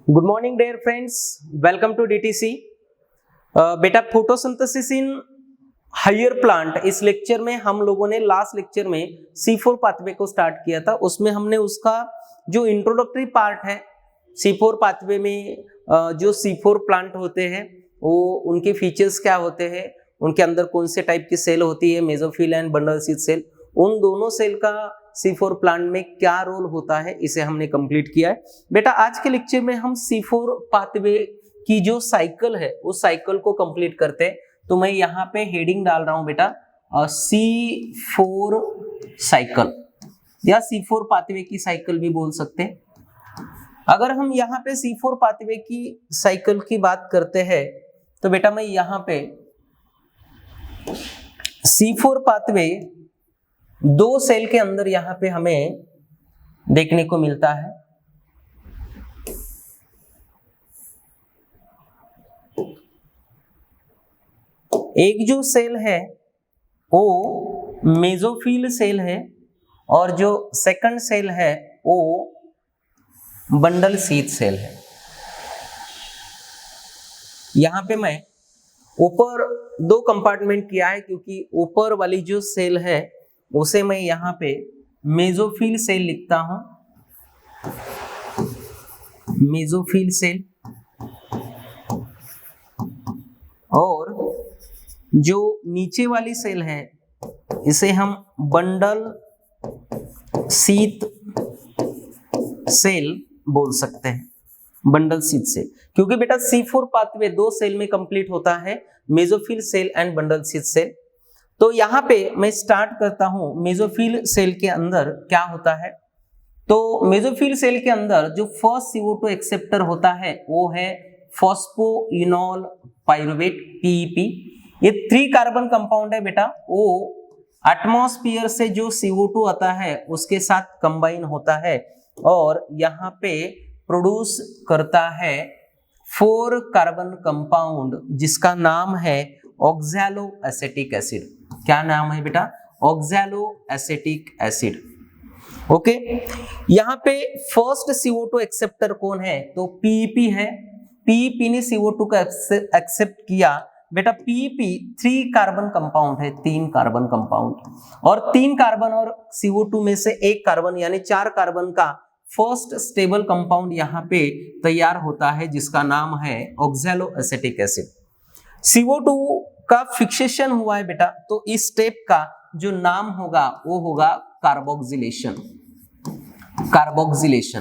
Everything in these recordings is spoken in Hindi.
Good morning dear friends, welcome to DTC. बेटा फोटोसिंथेसिस इन हायर प्लांट, इस लेक्चर में हम लोगों ने लास्ट लेक्चर में C4 पाथवे को स्टार्ट किया था। उसमें हमने उसका जो इंट्रोडक्टरी पार्ट है C4 पाथवे में, जो C4 प्लांट होते हैं वो उनके फीचर्स क्या होते हैं, उनके अंदर कौन से टाइप की सेल होती है, mesophyll and bundle sheath cell, उन दोनों सेल का C4 प्लांट में क्या रोल होता है, इसे हमने कंप्लीट किया है। बेटा आज के लेक्चर में हम C4 पाथवे की जो साइकिल है उस साइकिल को कंप्लीट करते हैं। तो मैं यहाँ पे हेडिंग डाल रहा हूं बेटा C4 साइकिल या C4 पाथवे की साइकिल भी बोल सकते हैं। अगर हम यहाँ पे C4 पाथवे की साइकिल की बात करते हैं तो बेटा मैं यहाँ पे C4 पाथवे दो सेल के अंदर यहां पे हमें देखने को मिलता है। एक जो सेल है वो मेसोफिल सेल है और जो सेकंड सेल है वो बंडल सीड सेल है। यहां पे मैं ऊपर दो कंपार्टमेंट किया है क्योंकि ऊपर वाली जो सेल है उसे मैं यहाँ पे मेसोफिल सेल लिखता हूं, मेसोफिल सेल, और जो नीचे वाली सेल है इसे हम बंडल सीड सेल बोल सकते हैं, बंडल सीड सेल। क्योंकि बेटा C4 पाथवे दो सेल में कंप्लीट होता है, mesophyll cell and bundle sheath cell. तो यहाँ पे मैं स्टार्ट करता हूं मेसोफिल सेल के अंदर क्या होता है। तो मेसोफिल सेल के अंदर जो फर्स्ट CO2 एक्सेप्टर होता है वो है फॉस्फोइनोल पाइरुवेट PEP। ये 3 कार्बन कंपाउंड है बेटा, वो एटमॉस्फेयर से जो CO2 आता है उसके साथ कंबाइन होता है और यहाँ पे प्रोड्यूस करता है 4 कार्बन कंपाउंड जिसका नाम है ऑक्सैलो एसिटिक एसिड। क्या नाम है बेटा? Oxalo acetic acid. ओके, यहाँ पे फर्स्ट CO2 एक्सेप्टर कौन है? तो PEP है। PEP ने CO2 का एक्सेप्ट किया। बेटा PEP 3 कार्बन कंपाउंड है, 3 कार्बन कंपाउंड, और 3 कार्बन और CO2 में से 1 कार्बन यानी 4 कार्बन का फर्स्ट स्टेबल कंपाउंड यहाँ पे तैयार होता है जिसका नाम है ऑक्सैलो एसिटिक एसिड। CO2 का फिक्सेशन हुआ है बेटा, तो इस स्टेप का जो नाम होगा वो होगा कार्बोक्सिलेशन। कार्बोक्सिलेशन,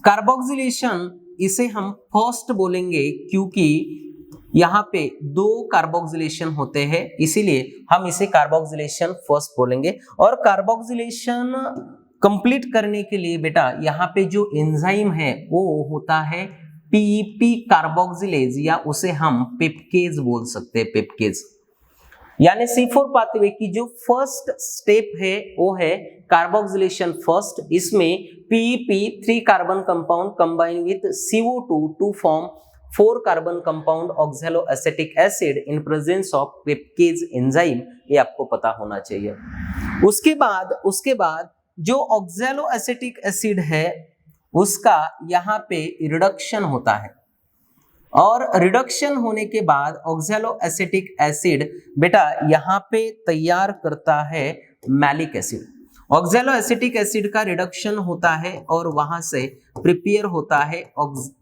कार्बोक्सिलेशन इसे हम फर्स्ट बोलेंगे क्योंकि यहाँ पे 2 कार्बोक्सिलेशन होते हैं, इसीलिए हम इसे कार्बोक्सिलेशन फर्स्ट बोलेंगे। और कार्बोक्सिलेशन कंप्लीट करने के लिए बेटा यहाँ पे जो एंजाइम है वो होता है PEP कार्बोक्सिलेज, या उसे हम पेप्केज बोल सकते हैं, पेप्केज। यानी C4 पाथवे की जो फर्स्ट स्टेप है वो है कार्बोक्सिलेशन फर्स्ट। इसमें PEP 3 carbon compound combine with CO2 to form 4 carbon compound oxaloacetic acid in presence of pepcase enzyme, ये आपको पता होना चाहिए। उसके बाद जो ऑक्सैलो एसिटिक एसिड है उसका यहाँ पे रिडक्शन होता है, और रिडक्शन होने के बाद ऑक्सैलो एसिटिक एसिड बेटा यहाँ पे तैयार करता है malic acid. Oxalo acetic acid का रिडक्शन होता है और वहां से प्रिपेयर होता है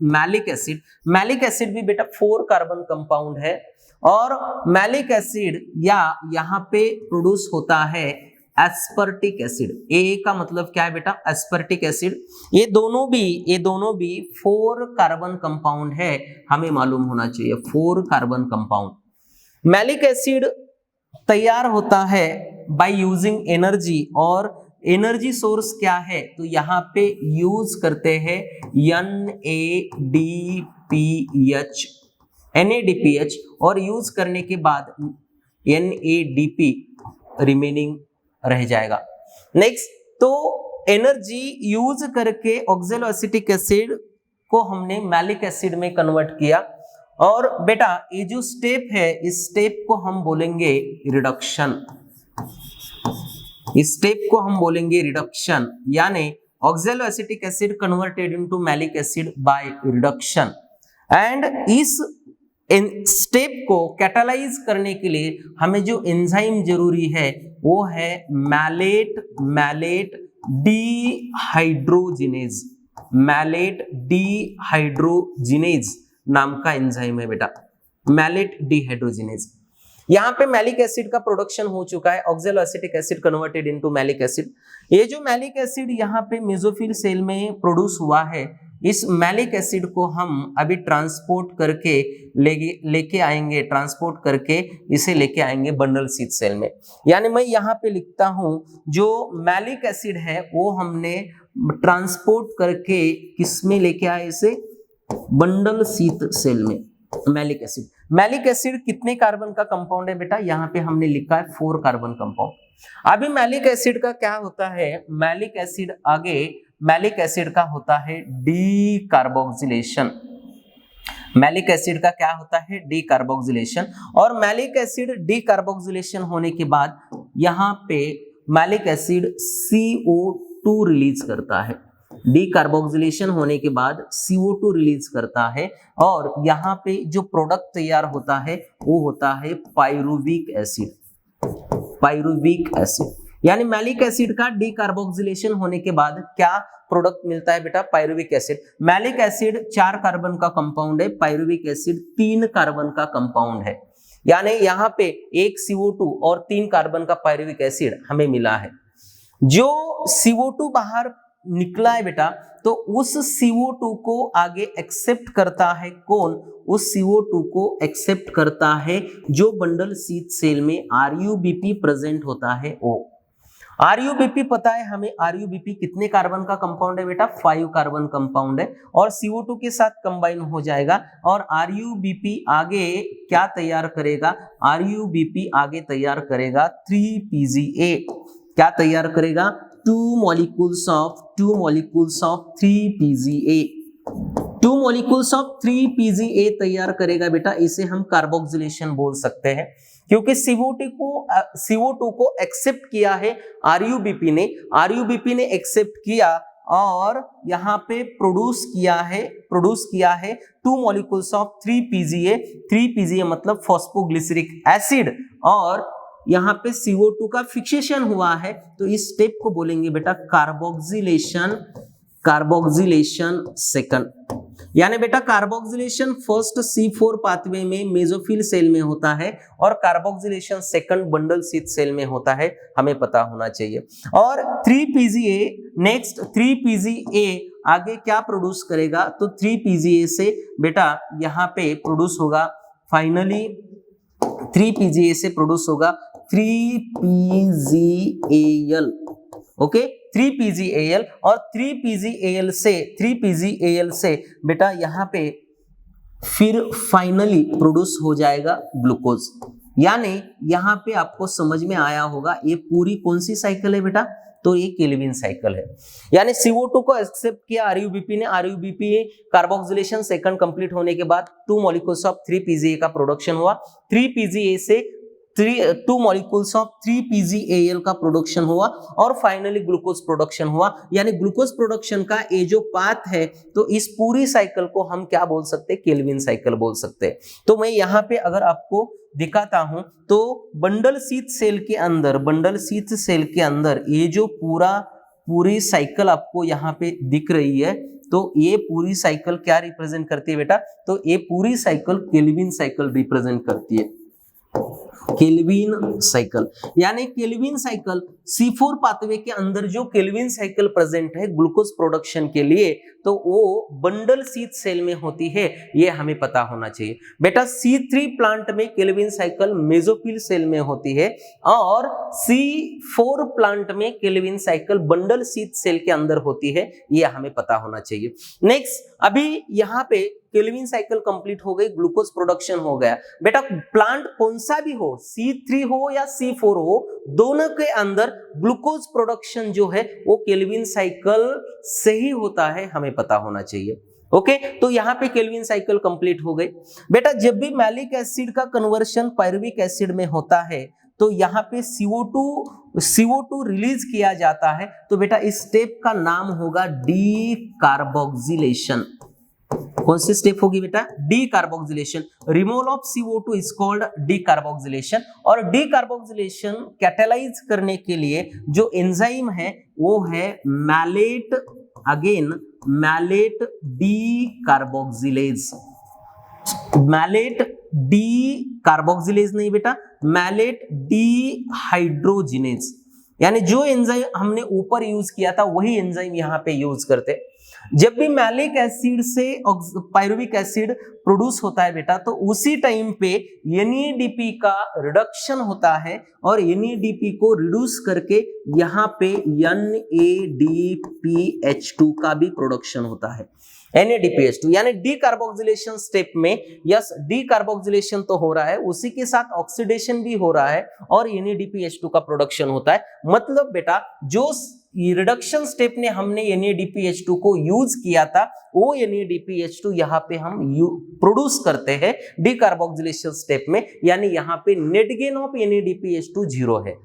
मैलिक एसिड। मैलिक एसिड भी बेटा 4 कार्बन कंपाउंड है, और मैलिक एसिड या यहाँ पे प्रोड्यूस होता है एस्पर्टिक एसिड। ए का मतलब क्या है बेटा? एस्पर्टिक एसिड। ये दोनों भी 4 कार्बन कंपाउंड है, हमें मालूम होना चाहिए 4 कार्बन कंपाउंड। मैलिक एसिड तैयार होता है बाय यूजिंग एनर्जी, और एनर्जी सोर्स क्या है? तो यहाँ पे यूज करते हैं NADPH, और यूज करने के बाद NADP रिमेनिंग रह जाएगा। नेक्स्ट, तो एनर्जी यूज करके ऑक्सैलो एसिटिक एसिड को हमने मैलिक एसिड में कन्वर्ट किया, और बेटा ये जो स्टेप है इस स्टेप को हम बोलेंगे रिडक्शन। इस स्टेप को हम बोलेंगे रिडक्शन, यानी oxalo acetic acid converted into malic acid by reduction. And इस स्टेप को कैटालाइज करने के लिए हमें जो एंजाइम जरूरी है वो है मैलेट डिहाइड्रोजिनेज। मैलेट डिहाइड्रोजिनेज नाम का एंजाइम है बेटा, मैलेट डिहाइड्रोजिनेज। यहाँ पे मैलिक एसिड का प्रोडक्शन हो चुका है, oxalo acetic acid converted into malic acid. ये जो मैलिक एसिड यहाँ पे मेसोफिल सेल में प्रोड्यूस हुआ है, इस मैलिक एसिड को हम अभी ट्रांसपोर्ट करके लेके आएंगे, ट्रांसपोर्ट करके इसे लेके आएंगे बंडल शीथ सेल में। यानी मैं यहाँ पे लिखता हूं जो मैलिक एसिड है वो हमने ट्रांसपोर्ट करके किसमें लेके आए, इसे बंडल शीथ सेल में। मैलिक एसिड कितने कार्बन का कंपाउंड है बेटा, यहाँ पे हमने लिखा है 4 कार्बन कंपाउंड। अभी मैलिक एसिड का क्या होता है, मैलिक एसिड का होता है डी कार्बोक्सिलेशन। मैलिक एसिड का क्या होता है, डी कार्बोक्सिलेशन। और मैलिक एसिड डी कार्बोक्सिलेशन होने के बाद यहाँ पे मैलिक एसिड CO2 रिलीज करता है। डी कार्बोक्सिलेशन होने के बाद CO2 रिलीज करता है और यहाँ पे जो प्रोडक्ट तैयार होता है वो होता है पाइरुविक एसिड। यानी मैलिक एसिड का डी कार्बोक्सिलेशन होने के बाद क्या प्रोडक्ट मिलता है बेटा, pyruvic acid. Malic acid 4 carbon का कंपाउंड है, पाइरुविक एसिड 3 कार्बन का कंपाउंड है। यानी यहाँ पे 1 CO2 और 3 कार्बन का पाइरुविक एसिड हमें मिला है। जो CO2 बाहर निकला है बेटा, तो उस CO2 को आगे एक्सेप्ट करता है कौन, उस CO2 को एक्सेप्ट करता है जो बंडल शीथ सेल में RUBP प्रेजेंट होता है वो। RUBP पता है हमें, RUBP कितने कार्बन का कंपाउंड है बेटा, 5 कार्बन कंपाउंड है और CO2 के साथ कंबाइन हो जाएगा। और RUBP आगे क्या तैयार करेगा, RUBP आगे तैयार करेगा 3PGA। क्या तैयार करेगा, 2 molecules of 3PGA। 2 molecules of 3PGA तैयार करेगा बेटा, इसे हम कार्बोक्सिलेशन बोल सकते हैं क्योंकि CO2 को एक्सेप्ट किया है RUBP ने एक्सेप्ट किया और यहाँ पे प्रोड्यूस किया है 2 molecules of 3PGA मतलब फॉस्फोग्लिसरिक एसिड, और यहाँ पे CO2 का फिक्सेशन हुआ है, तो इस स्टेप को बोलेंगे बेटा कार्बोक्सिलेशन सेकंड। यानी बेटा कार्बोक्सिलेशन फर्स्ट C4 पाथवे में मेसोफिल सेल में होता है और carboxylation second bundle sheath cell में होता है, हमें पता होना चाहिए। और 3PGA आगे क्या प्रोड्यूस करेगा, तो 3PGA से बेटा यहाँ पे प्रोड्यूस होगा, फाइनली 3PGA से प्रोड्यूस होगा 3PGAL। ओके, 3PGAL और 3PGAL से बेटा यहाँ पे फिर फाइनली प्रोड्यूस हो जाएगा ग्लूकोज। यानी यहाँ पे आपको समझ में आया होगा ये पूरी कौन सी साइकिल है बेटा, तो ये केल्विन साइकिल है। यानी CO2 को एक्सेप्ट किया RUBP ने कार्बोक्सिलेशन सेकंड कंप्लीट होने के बाद 2 molecules of 3PGA का प्रोडक्शन हुआ, 3PGA से 2 molecules of 3PGAL का प्रोडक्शन हुआ और फाइनली ग्लूकोज प्रोडक्शन हुआ। यानी ग्लूकोज प्रोडक्शन का ये जो पाथ है, तो इस पूरी साइकिल को हम क्या बोल सकते हैं, केल्विन साइकिल बोल सकते हैं। तो मैं यहाँ पे अगर आपको दिखाता हूं तो बंडल शीथ सेल के अंदर ये जो पूरी साइकिल आपको यहाँ पे दिख रही है, तो ये पूरी साइकिल क्या रिप्रेजेंट करती है बेटा, तो ये पूरी साइकिल केल्विन साइकिल रिप्रेजेंट करती है। केल्विन साइकिल यानी केल्विन साइकिल C4 पाथवे के अंदर जो केल्विन साइकिल प्रेजेंट है ग्लूकोज प्रोडक्शन के लिए, तो वो बंडल शीथ सेल में होती है, ये हमें पता होना चाहिए। बेटा C3 प्लांट में केल्विन साइकिल मेसोफिल सेल में होती है और C4 प्लांट में Calvin cycle bundle sheath cell के अंदर होती है, ये हमें पता होना चाहिए। नेक्स्ट, अभी यहाँ पे केल्विन साइकिल कंप्लीट हो गई, ग्लूकोज प्रोडक्शन हो गया। बेटा प्लांट कौन सा भी हो, C3 हो या C4 हो, दोनों के अंदर ग्लूकोज प्रोडक्शन जो है वो केल्विन साइकिल से ही होता है, हमें पता होना चाहिए। ओके, तो यहाँ पे केल्विन साइकिल कंप्लीट हो गई। बेटा जब भी मैलिक एसिड का कन्वर्शन पाइरुविक एसिड में होता है तो यहाँ पे CO2 रिलीज किया जाता है। तो बेटा इस स्टेप का नाम होगा डी कार्बोक्सिलेशन। कौन सी स्टेप होगी बेटा? Decarboxylation. Removal of CO2 is called decarboxylation. और डी कार्बोक्सिलेशन कैटालाइज करने के लिए जो एंजाइम है वो है malate, again malate decarboxylase. Malate decarboxylase नहीं बेटा, मैलेट डी हाइड्रोजिनेज, यानी जो एंजाइम हमने ऊपर यूज किया था वही एंजाइम यहाँ पे यूज करते। जब भी मैलिक एसिड से पायरुविक एसिड प्रोड्यूस होता है बेटा, तो उसी टाइम पे NADP का रिडक्शन होता है और NADP को रिड्यूस करके यहाँ पे NADPH2 का भी प्रोडक्शन होता है। NADPH2 यानी डी कार्बोक्सिलेशन स्टेप में यस डी कार्बोक्सिलेशन तो हो रहा है, उसी के साथ ऑक्सीडेशन भी हो रहा है और NADPH2 का प्रोडक्शन होता है। मतलब बेटा जो रिडक्शन स्टेप ने हमने NADPH2 को यूज किया था वो NADPH2 यहाँ पे हम प्रोड्यूस करते हैं डी कार्बोक्सिलेशन स्टेप में, यानी यहाँ पे नेट गेन ऑफ NADPH2 0 है।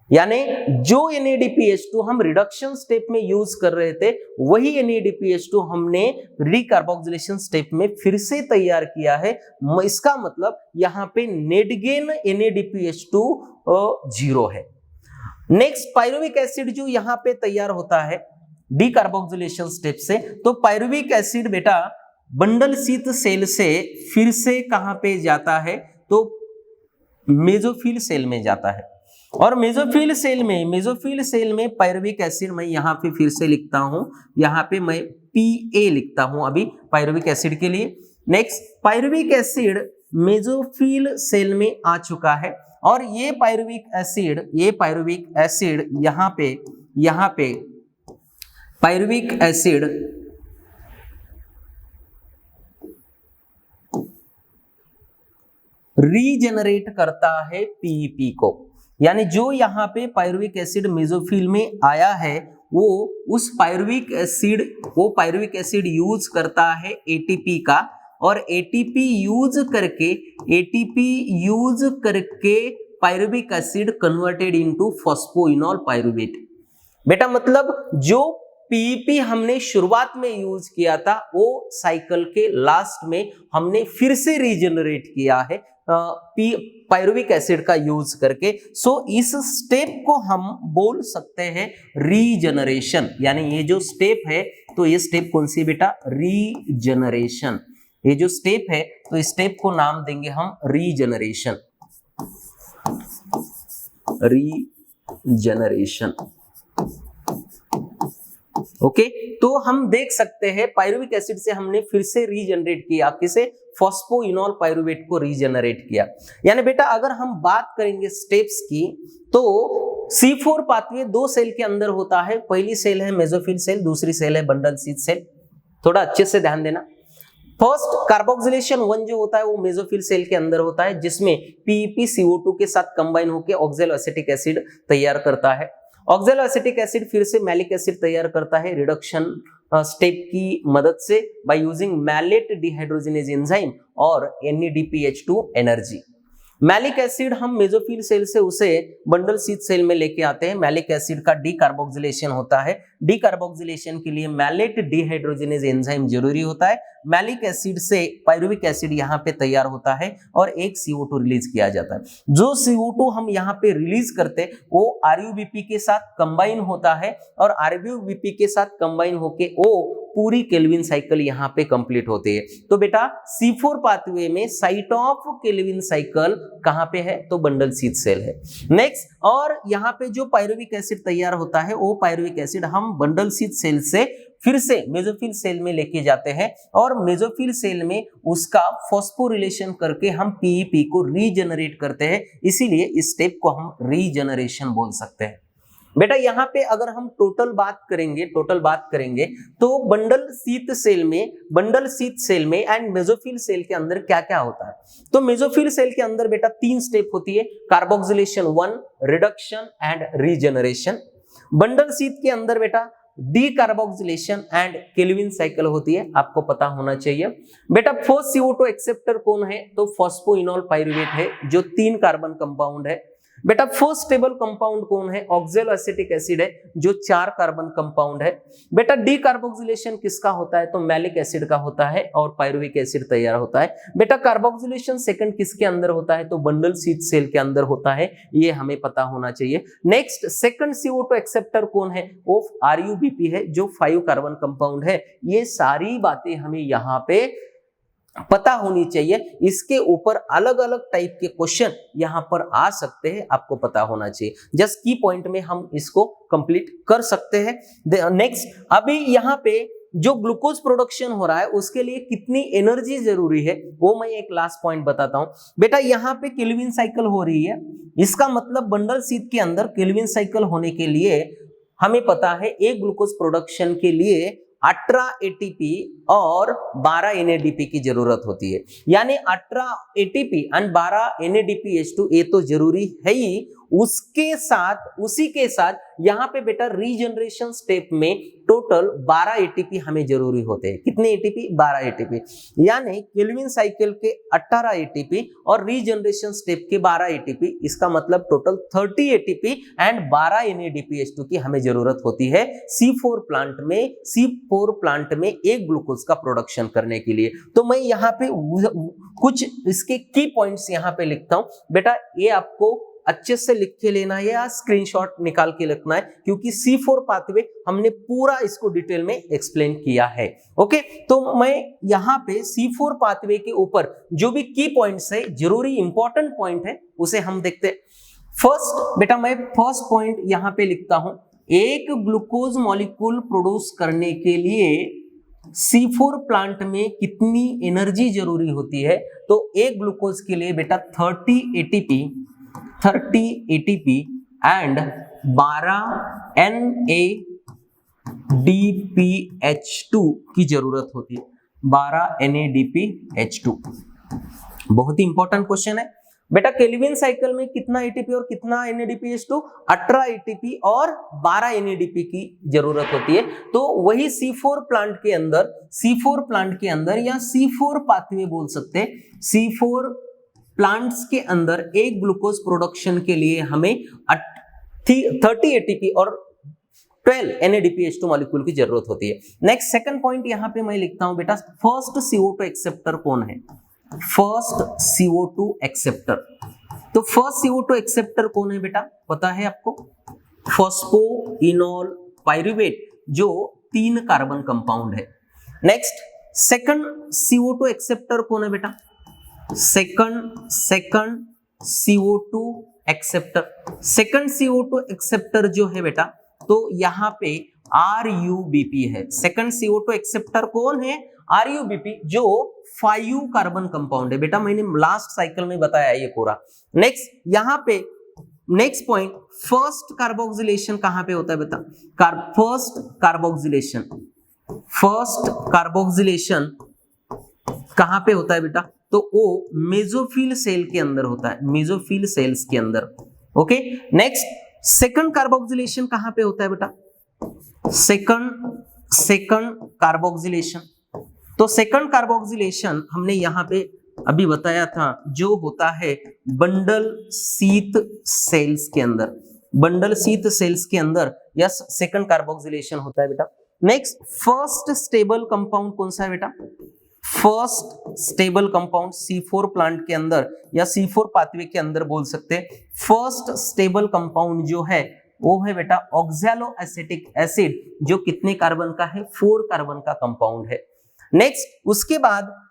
यानी जो NADPH2 हम रिडक्शन स्टेप में यूज कर रहे थे वही NADPH2 हमने रीकार्बोक्सिलेशन स्टेप में फिर से तैयार किया है। इसका मतलब यहाँ पे नेट गेन NADPH2 0 है। नेक्स्ट पायरुविक एसिड जो यहाँ पे तैयार होता है डीकार्बोक्सिलेशन स्टेप से, तो पायरुविक एसिड बेटा बंडल शीत सेल से फिर से कहां पे जाता है? तो मेसोफिल सेल में जाता है। और मेसोफिल सेल में पायरुविक एसिड मैं यहाँ पे फिर से लिखता हूं, यहाँ पे मैं PA लिखता हूं अभी पायरुविक एसिड के लिए। Next pyruvic acid mesophyll cell में आ चुका है और ये पायरुविक एसिड यहाँ पे पायरुविक एसिड रीजेनरेट करता है PEP को। यानी जो यहाँ पे पायरुविक एसिड मेसोफिल में आया है वो उस पायरुविक एसिड यूज करता है ATP का, और ATP यूज करके pyruvic acid converted into phosphoenol pyruvate. बेटा मतलब जो PEP हमने शुरुआत में यूज किया था वो साइकिल के लास्ट में हमने फिर से रीजनरेट किया है पायरुविक एसिड का यूज करके। सो इस स्टेप को हम बोल सकते हैं रीजनरेशन। यानी ये जो स्टेप है तो ये स्टेप कौन सी बेटा? रीजनरेशन। ये जो स्टेप है तो इस स्टेप को नाम देंगे हम रीजनरेशन। ओके, तो हम देख सकते हैं पायरुविक एसिड से हमने फिर से रीजनरेट किया, किसे? फॉस्फोइनॉल पायरुवेट को रीजनरेट किया। यानी बेटा अगर हम बात करेंगे स्टेप्स की तो C4 पाथवे 2 सेल के अंदर होता है। पहली सेल है मेसोफिल सेल, दूसरी सेल है बंडल शीथ सेल। थोड़ा अच्छे से ध्यान देना। फर्स्ट कार्बोक्सिलेशन 1 जो होता है वो मेसोफिल सेल के अंदर होता है, जिसमें PEP CO2 के साथ कंबाइन होकर ऑक्सैलो एसिटिक एसिड तैयार करता है। ऑक्सैलो एसिटिक एसिड फिर से मैलिक एसिड तैयार करता है रिडक्शन स्टेप की मदद से by using malate dehydrogenase enzyme और NADPH2 एनर्जी। मैलिक एसिड हम मेसोफिल सेल से उसे बंडल शीथ सेल में लेके आते हैं। मैलिक एसिड का डीकार्बोक्सिलेशन होता है। डीकार्बोक्सिलेशन के लिए मैलेट डिहाइड्रोजिनेज एंजाइम जरूरी होता है। मैलिक एसिड से पायरुविक एसिड यहाँ पे तैयार होता है और एक CO2 रिलीज किया जाता है। जो CO2 हम यहाँ पे रिलीज करते वो RUBP के साथ कंबाइन होता है और RUBP के साथ कंबाइन होके वो पूरी केल्विन साइकिल यहाँ पे कंप्लीट होती है। तो बेटा C4 पाथवे में साइट ऑफ केल्विन साइकिल कहाँ पे है? तो बंडल शीथ सेल है। नेक्स्ट, और यहाँ पे जो पायरुविक एसिड तैयार होता है वो पायरुविक एसिड हम बंडल शीथ सेल से फिर से मेसोफिल सेल में लेके जाते हैं और मेसोफिल सेल में उसका फॉस्फोरिलेशन करके हम PEP को रीजनरेट करते हैं। इसीलिए इस स्टेप को हम रीजनरेशन बोल सकते हैं। बेटा यहाँ पे अगर हम टोटल बात करेंगे तो बंडल शीथ सेल में एंड मेसोफिल सेल के अंदर क्या क्या होता है? तो मेसोफिल सेल के अंदर बेटा 3 स्टेप होती है, carboxylation 1, reduction and regeneration. Bundle sheath के अंदर बेटा डीकार्बोक्सिलेशन एंड केल्विन साइकिल होती है, आपको पता होना चाहिए। बेटा फर्स्ट CO2 एक्सेप्टर कौन है? तो फॉस्फोइनॉल पायरुवेट है जो 3 कार्बन कंपाउंड है। बेटा फर्स्ट स्टेबल कंपाउंड कौन है? ऑक्सैलो एसिटिक एसिड है जो 4 कार्बन कंपाउंड है। बेटा डी कार्बोक्सिलेशन किसका होता है? तो मैलिक एसिड का होता है और पायरुविक एसिड तैयार होता है। बेटा कार्बोक्सिलेशन सेकंड किसके अंदर होता है? तो बंडल शीथ सेल के अंदर होता है, ये हमें पता होना चाहिए। नेक्स्ट सेकंड CO2 एक्सेप्टर कौन है? वो RuBp है जो 5 कार्बन कंपाउंड है। ये सारी बातें हमें यहाँ पे पता होनी चाहिए। इसके ऊपर अलग अलग टाइप के क्वेश्चन यहां पर आ सकते हैं, आपको पता होना चाहिए। जस्ट की पॉइंट में हम इसको कंप्लीट कर सकते हैं। नेक्स्ट, अभी यहां पे जो ग्लूकोज प्रोडक्शन हो रहा है उसके लिए कितनी एनर्जी जरूरी है वो मैं एक लास्ट पॉइंट बताता हूं। बेटा यहाँ पे केल्विन साइकिल हो रही है, इसका मतलब बंडल शीथ के अंदर केल्विन साइकिल होने के लिए हमें पता है एक ग्लूकोज प्रोडक्शन के लिए 18 ATP और 12 NADP की जरूरत होती है। यानी 18 ATP और 12 NADPH2 ये तो जरूरी है ही, उसके साथ उसी के साथ यहाँ पे बेटा रीजनरेशन स्टेप में टोटल 12 ATP हमें जरूरी होते हैं। कितने ATP? 12 ATP। यानी केल्विन साइकिल के 18 ATP और रीजनरेशन स्टेप के 12 ATP, इसका मतलब टोटल 30 ATP एंड 12 NADPH2 की हमें जरूरत होती है C4 प्लांट में एक ग्लूकोज का प्रोडक्शन करने के लिए। तो मैं यहाँ पे कुछ इसके की पॉइंट्स यहाँ पे लिखता हूं। बेटा ये आपको अच्छे से लिख के लेना है या स्क्रीनशॉट निकाल के लिखना है, क्योंकि C4 पाथवे हमने पूरा इसको डिटेल में एक्सप्लेन किया है। ओके, तो मैं यहाँ पे C4 पाथवे के ऊपर जो भी की पॉइंट्स है, जरूरी इंपॉर्टेंट पॉइंट है, उसे हम देखते हैं। फर्स्ट बेटा मैं फर्स्ट पॉइंट यहाँ पे लिखता हूं, एक ग्लूकोज मॉलिक्यूल प्रोड्यूस करने के लिए C4 प्लांट में कितनी एनर्जी जरूरी होती है? तो एक ग्लूकोज के लिए बेटा 30 ATP एंड 12 NADPH2 की जरूरत होती है। 12 NADPH2 बहुत ही इंपॉर्टेंट क्वेश्चन है। बेटा केल्विन साइकिल में कितना ATP और कितना NADPH2? 18 ATP और 12 NADP की जरूरत होती है। तो वही C4 प्लांट के अंदर या C4 पाथवे बोल सकते हैं, C4 प्लांट्स के अंदर एक ग्लूकोज प्रोडक्शन के लिए हमें 30 ATP और 12 NADPH2 मॉलिक्यूल की जरूरत होती है। नेक्स्ट सेकंड पॉइंट यहाँ पे मैं लिखता हूं बेटा, फर्स्ट CO2 एक्सेप्टर कौन है? First CO2 acceptor. तो फर्स्ट CO2 एक्सेप्टर कौन है बेटा? पता है आपको? फॉस्फोइनोल पाइरुवेट जो 3 कार्बन कंपाउंड है। नेक्स्ट सेकंड CO2 एक्सेप्टर कौन है बेटा? Second CO2 acceptor. Second CO2 acceptor जो है बेटा, तो यहाँ पे RuBp है। सेकंड CO2 एक्सेप्टर कौन है? RuBp जो 5 कार्बन कंपाउंड है। बेटा मैंने लास्ट साइकिल में बताया ये पूरा। नेक्स्ट यहाँ पे नेक्स्ट पॉइंट, फर्स्ट कार्बोक्सिलेशन कहां पे होता है बेटा? फर्स्ट कार्बोक्सिलेशन कहां पे होता है बेटा? तो वो मेसोफिल सेल के अंदर होता है, मेसोफिल सेल्स के अंदर। ओके, नेक्स्ट सेकंड कार्बोक्सिलेशन कहां पे होता है बेटा? Second carboxylation. तो सेकंड कार्बोक्सिलेशन हमने यहां पे अभी बताया था, जो होता है बंडल शीथ सेल्स के अंदर। बंडल शीथ सेल्स के अंदर यस सेकंड कार्बोक्सिलेशन होता है बेटा। नेक्स्ट फर्स्ट स्टेबल कंपाउंड कौन सा है बेटा? First stable compound C4 plant के अंदर या C4 पाथवे के अंदर बोल सकते हैं। फर्स्ट स्टेबल कंपाउंड जो है वो है बेटा ऑक्सैलो एसिटिक एसिड, जो कितने कार्बन का है? 4 कार्बन का कंपाउंड है। नेक्स्ट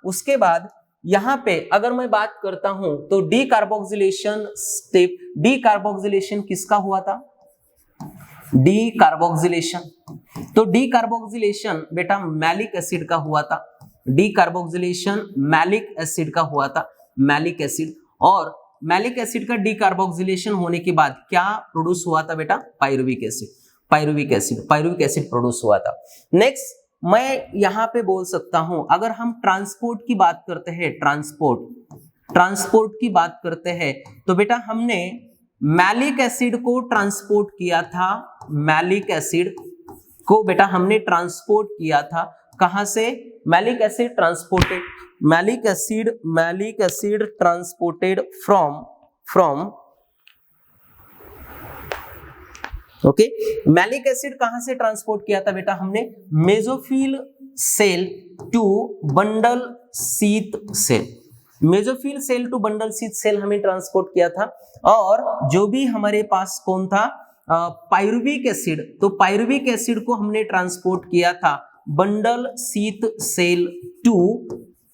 उसके बाद यहां पे अगर मैं बात करता हूं तो D carboxylation step, D carboxylation किसका हुआ था? D carboxylation. तो डी कार्बोक्सिलेशन बेटा मैलिक एसिड का हुआ था। डी कार्बोक्सिलेशन मैलिक एसिड का हुआ था, मैलिक एसिड। और मैलिक एसिड का डी कार्बोक्सिलेशन होने के बाद क्या प्रोड्यूस हुआ था बेटा? पायरुविक एसिड प्रोड्यूस हुआ था। नेक्स्ट मैं यहां पे बोल सकता हूं, अगर हम ट्रांसपोर्ट की बात करते हैं, ट्रांसपोर्ट की बात करते हैं, तो बेटा हमने मैलिक एसिड को ट्रांसपोर्ट किया था, मैलिक एसिड को बेटा हमने ट्रांसपोर्ट किया था कहां से? Malic acid transported from okay, malic acid कहां से ट्रांसपोर्ट किया था बेटा हमने? Mesophyll cell to bundle sheath cell, mesophyll cell to bundle sheath cell हमें ट्रांसपोर्ट किया था। और जो भी हमारे पास कौन था, पायरुविक एसिड, तो पायरुविक एसिड को हमने ट्रांसपोर्ट किया था bundle sheath cell to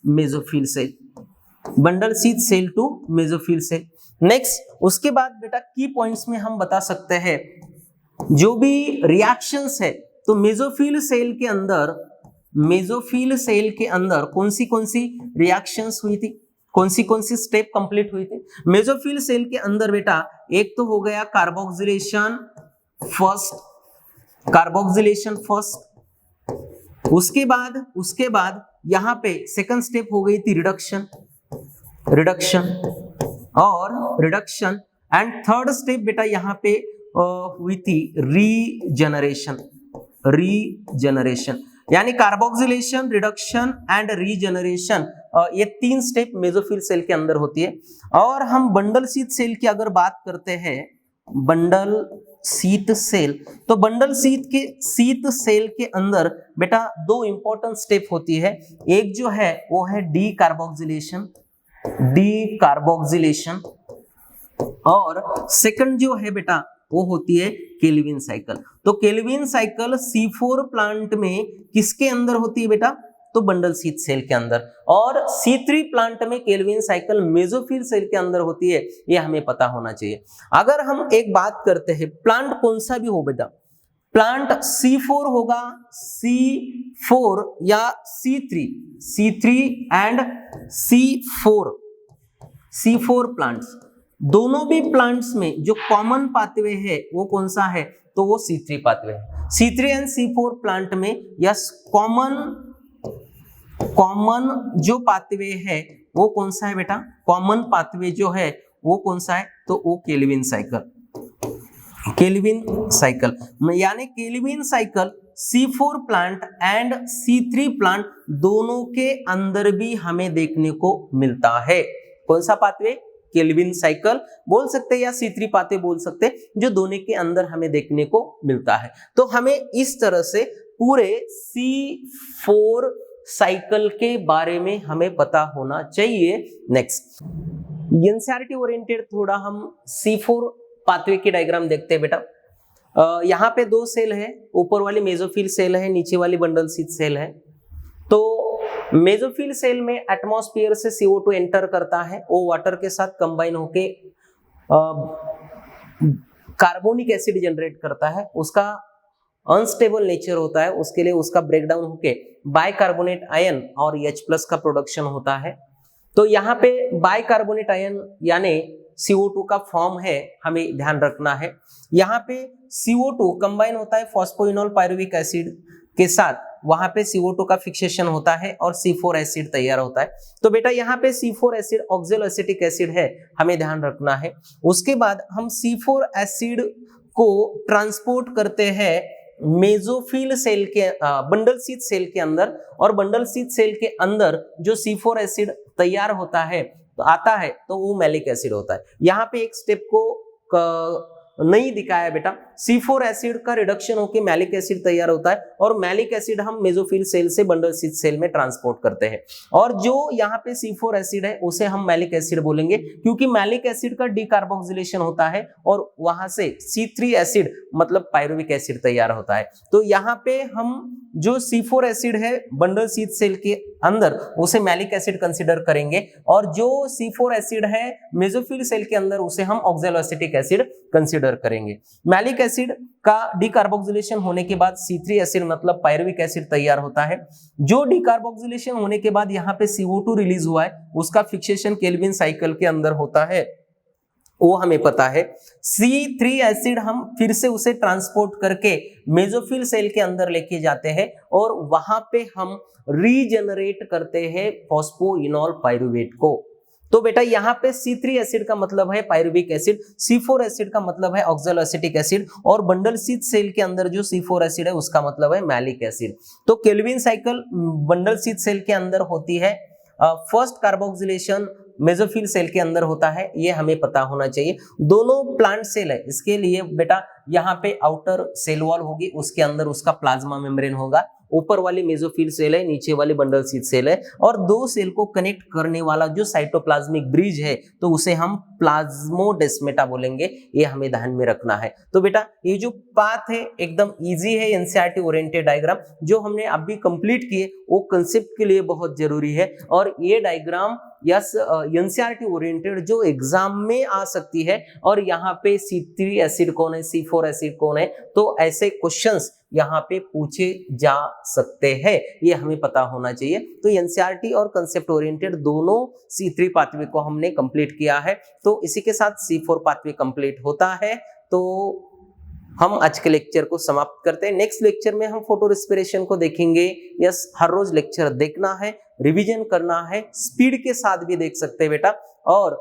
mesophyll cell, bundle sheath cell to mesophyll cell. Next, उसके बाद बेटा की पॉइंट्स में हम बता सकते हैं जो भी रिएक्शंस है, तो मेसोफिल सेल के अंदर, मेसोफिल सेल के अंदर कौन सी रिएक्शंस हुई थी, कौन सी स्टेप कंप्लीट हुई थी? मेसोफिल सेल के अंदर बेटा एक तो हो गया कार्बोक्सिलेशन फर्स्ट, कार्बोक्सिलेशन फर्स्ट, उसके बाद यहां पे सेकंड स्टेप हो गई थी reduction, reduction and third step बेटा यहां पे हुई थी रीजनरेशन, यानी कार्बोक्सिलेशन, रिडक्शन एंड रीजनरेशन, ये 3 स्टेप मेसोफिल सेल के अंदर होती है। और हम बंडल शीथ सेल की अगर बात करते हैं, बंडल शीथ सेल, तो बंडल शीथ सेल के अंदर बेटा 2 इंपॉर्टेंट स्टेप होती है, एक जो है वो है डी कार्बोक्सिलेशन, और सेकंड जो है बेटा वो होती है केल्विन साइकिल। तो केल्विन साइकिल C4 प्लांट में किसके अंदर होती है बेटा? तो बंडल शीथ सेल के अंदर, और C3 प्लांट में केल्विन साइकिल मेसोफिल सेल के अंदर होती है, ये हमें पता होना चाहिए। अगर हम एक बात करते हैं, प्लांट कौन सा भी हो बेटा, प्लांट C4 होगा, C4 या C3 एंड C4 प्लांट्स, दोनों भी प्लांट्स में जो कॉमन पाथवे है वो कौन सा है? तो वो C3 पाथवे है। C3 एंड C4 प्लांट में यस कॉमन जो पाथवे है वो कौन सा है बेटा? कॉमन पाथवे जो है वो कौन सा है? तो वो केल्विन साइकिल, यानी Calvin cycle C4 plant and C3 plant दोनों के अंदर भी हमें देखने को मिलता है। कौन सा पाथवे? केल्विन साइकिल बोल सकते हैं या C3 पाथवे बोल सकते हैं, जो दोनों के अंदर हमें देखने को मिलता है। तो हमें इस तरह से पूरे C4 साइकिल के बारे में हमें पता होना चाहिए। नेक्स्ट, एनसीईआरटी ओरिएंटेड थोड़ा हम C4 पाथवे की डायग्राम देखते हैं बेटा। यहाँ पे 2 सेल है, ऊपर वाली मेसोफिल सेल है, नीचे वाली बंडल शीथ सेल है। तो मेसोफिल सेल में एटमॉस्फेयर से CO2 एंटर करता है, वो वाटर के साथ कंबाइन होके कार्बोनिक एसिड जनरेट करता है, उसका अनस्टेबल नेचर होता है, उसके लिए उसका ब्रेकडाउन होके बाइकार्बोनेट आयन और H+ का प्रोडक्शन होता है। तो यहाँ पे बाइकार्बोनेट आयन यानी CO2 का फॉर्म है, हमें ध्यान रखना है। यहाँ पे CO2 कंबाइन होता है फॉस्फोइनोल पायरुविक एसिड के साथ, वहां पे CO2 का फिक्सेशन होता है और C4 एसिड तैयार होता है। तो बेटा यहाँ पे C4 एसिड ऑक्सैलोएसिटिक एसिड है, हमें ध्यान रखना है। उसके बाद हम C4 एसिड को ट्रांसपोर्ट करते हैं मेसोफिल सेल के बंडल शीथ सेल के अंदर, और बंडल शीथ सेल के अंदर जो C4 एसिड तैयार होता है तो आता है, तो वो मैलिक एसिड होता है। यहाँ पे एक स्टेप को नहीं दिखाया बेटा, C4 एसिड का रिडक्शन होकर मैलिक एसिड तैयार होता है, और मैलिक एसिड हम मेसोफिल सेल से बंडल शीथ सेल में ट्रांसपोर्ट करते हैं, और जो यहाँ पे C4 एसिड है उसे हम मैलिक एसिड बोलेंगे, क्योंकि मैलिक एसिड का डीकार्बोक्सिलेशन होता है और वहां से C3 एसिड मतलब पायरुविक एसिड तैयार होता है। तो यहाँ पे हम जो C4 एसिड है बंडल शीथ सेल के अंदर उसे मैलिक एसिड कंसीडर करेंगे, और जो C4 एसिड है मेसोफिल सेल के अंदर उसे हम ऑक्सैलोएसिटिक एसिड कंसीडर करेंगे। मैलिक एसिड का डीकार्बोक्सिलेशन होने के बाद C3 एसिड मतलब पायरुविक एसिड तैयार होता है। जो डीकार्बोक्सिलेशन होने के बाद यहाँ पे CO2 रिलीज हुआ है, उसका फिक्सेशन केल्विन साइकिल के अंदर होता है, वो हमें पता है। C3 एसिड हम फिर से उसे ट्रांसपोर्ट करके मेसोफिल सेल के अंदर लेके जाते हैं, और वहां पे हम रीजनरेट करते हैं फॉस्फोइनोल पायरुवेट को। तो बेटा यहाँ पे C3 एसिड का मतलब है पायरुविक एसिड, C4 एसिड का मतलब है ऑक्सैलोएसिटिक एसिड, और बंडल शीथ सेल के अंदर जो C4 एसिड है उसका मतलब है मैलिक एसिड। तो Calvin cycle bundle sheath cell के अंदर होती है, फर्स्ट कार्बोक्सिलेशन मेसोफिल सेल के अंदर होता है, ये हमें पता होना चाहिए। दोनों प्लांट सेल है, इसके लिए बेटा यहाँ पे आउटर सेल वॉल होगी, उसके अंदर उसका प्लाज्मा मेम्ब्रेन होगा, ऊपर वाली मेसोफिल सेल है, नीचे वाली बंडल शीथ सेल है, और दो सेल को कनेक्ट करने वाला जो साइटोप्लाज्मिक ब्रिज है तो उसे हम प्लाज्मोडेस्माटा बोलेंगे, ये हमें ध्यान में रखना है। तो बेटा ये जो पाथ है एकदम इजी है, एनसीईआरटी ओरिएंटेड डायग्राम जो हमने अभी कंप्लीट किए वो कंसेप्ट के लिए बहुत जरूरी है, और ये डायग्राम यस एनसीईआरटी ओरिएंटेड जो एग्जाम में आ सकती है, और यहाँ पे C3 एसिड कौन है, C4 एसिड कौन है, तो ऐसे क्वेश्चंस यहाँ पे पूछे जा सकते हैं, ये हमें पता होना चाहिए। तो एनसीईआरटी और कंसेप्ट ओरिएंटेड दोनों C3 पाथवे को हमने कंप्लीट किया है, तो इसी के साथ C4 पाथवे कंप्लीट होता है। तो हम आज के लेक्चर को समाप्त करते हैं। नेक्स्ट लेक्चर में हम फोटो रेस्पिरेशन को देखेंगे। यस, हर रोज लेक्चर देखना है, रिवीजन करना है, स्पीड के साथ भी देख सकते हैं बेटा, और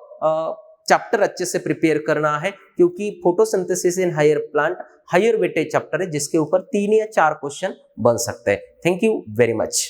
चैप्टर अच्छे से प्रिपेयर करना है, क्योंकि photosynthesis in higher plant higher weightage chapter है, जिसके ऊपर 3 या 4 क्वेश्चन बन सकते हैं। Thank you very much.